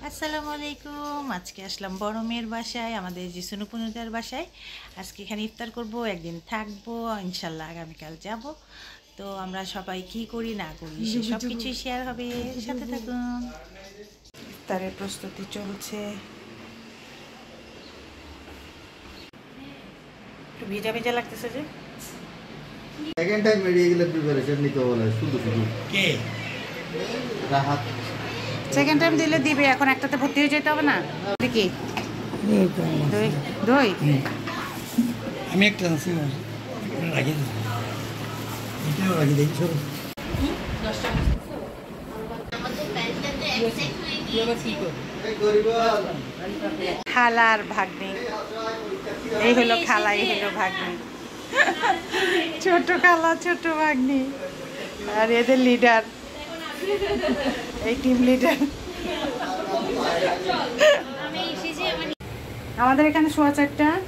আসসালামু আলাইকুম। আজকে আসলাম বড় মেয়ের বাসায়, আমাদের যে সুনুপুনুদের বাসায়। আজকে এখানে ইফতার করব, একদিন থাকবো, ইনশাল্লাহ আগামীকাল যাব। তো আমরা সবাই কি করি না করি সব কিছুই শেয়ার হবে, সাথে থাকুন। ইফতারের প্রস্তুতি চলছে, একটু ভিজা ভিজা লাগতেছে যে। সেকেন্ড টাইম মেডিকেল প্রিপারেশন নিতে বলে শুধু শুধু কে রাহাত সেকেন্ড টাইম দিলে দিবে, এখন একটাতে ভর্তি হয়ে যেতে হবে না কি? দই দই আমি একটা রাখি এটাও রাখি দেখি সব খালার ভাগ্নি, এই হলো খালা, এই হলো ভাগ্নি, ছোট খালা ছোট ভাগ্নি, আর এদের লিডার, এই টিম লিডার। আমাদের এখানে 4:15।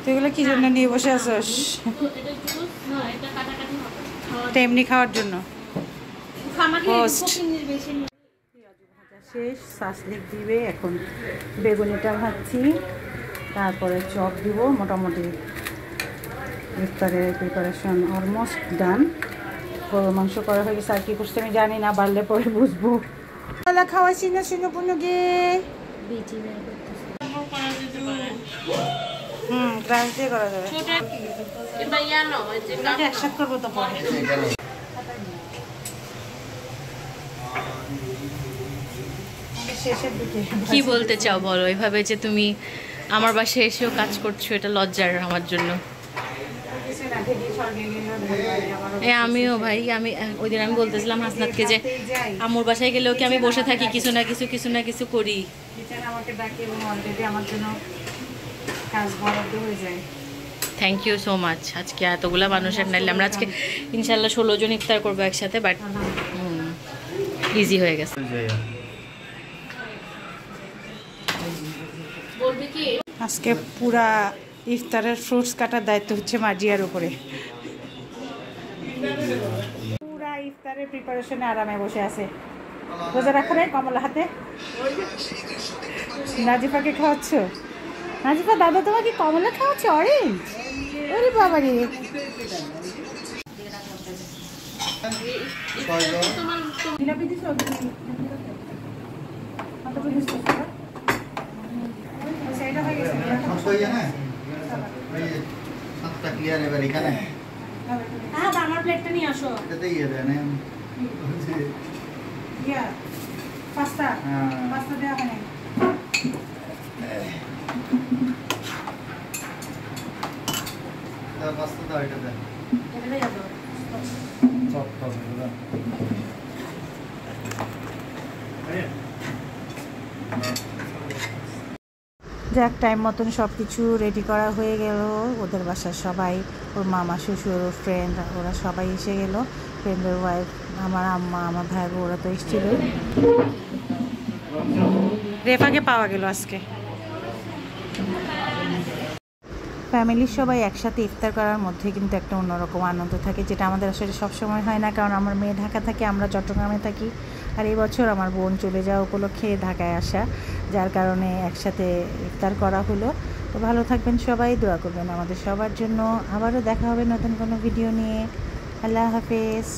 তুই এগুলো কি জন্য নিয়ে বসে আসস? এমনি খাওয়ার জন্য। শেষ, শাসলিক দিবে, এখন বেগুনিটা ভাজছি, তারপরে চপ দিব। মোটামুটি ইফতারের প্রিপারেশন অলমোস্ট ডান। গরুর মাংস করা হয়ে গেছে, আর কি করতে আমি জানি না, বাড়লে পরে বুঝবো। খাওয়াইছি না শুনো পুনো গে। গ্লাস দিয়ে করা যাবে, একসাথে করবো তো পরে। কি বলতে চাও বলো? এভাবে যে তুমি আমার বাসায় এসেও কাজ করছো, এটা লজ্জার আমার জন্য। আমিও ভাই, ওই দিন আমি বলতেছিলাম হাসনাতকে যে আম্মুর বাসায় গেলেও কি আমি বসে থাকি, কিছু না কিছু করি। Thank you so much. আজকে এতগুলা মানুষের নাইলে আমরা আজকে ইনশাল্লাহ 16 জন ইফতার করবো একসাথে, বাট ইজি হয়ে গেছে। আজকে পুরা ইফতারের ফ্রুটস কাটার দায়িত্ব হচ্ছে মার্জিয়ার উপরে। পুরা ইফতারের প্রিপারেশনে আরামে বসে আছে, রোজা রাখা নেই কমলা হাতে। নাজিফাকে খাওয়াচ্ছ? নাজিফা দাদা তোমাকে কমলা খাওয়াচ্ছে, অরেঞ্জ? ওরে বাবা রে। আমার প্লেটটা নিয়ে আসো। পাস্তা দেওয়া হয় নাই। পাস্তা দাও, এটা দেন। যাক, টাইম মতন সব কিছু রেডি করা হয়ে গেল। ওদের বাসার সবাই, ওর মামা শ্বশুর, ওর ফ্রেন্ড, ওরা সবাই এসে গেল। ফ্রেন্ডের ওয়াইফ, আমার আম্মা, আমার ভাই, ওরা তো এসেছিল। রেফাকে পাওয়া গেল আজকে। ফ্যামিলির সবাই একসাথে ইফতার করার মধ্যে কিন্তু একটা অন্যরকম আনন্দ থাকে, যেটা আমাদের আসলে সবসময় হয় না, কারণ আমার মেয়ে ঢাকা থাকে, আমরা চট্টগ্রামে থাকি। আর এই বছর আমার বোন চলে যাওয়া উপলক্ষে ঢাকায় আসা, যার কারণে একসাথে ইফতার করা হলো। তো ভালো থাকবেন সবাই, দোয়া করবেন আমাদের সবার জন্য। আবারও দেখা হবে নতুন কোনো ভিডিও নিয়ে। আল্লাহ হাফেজ।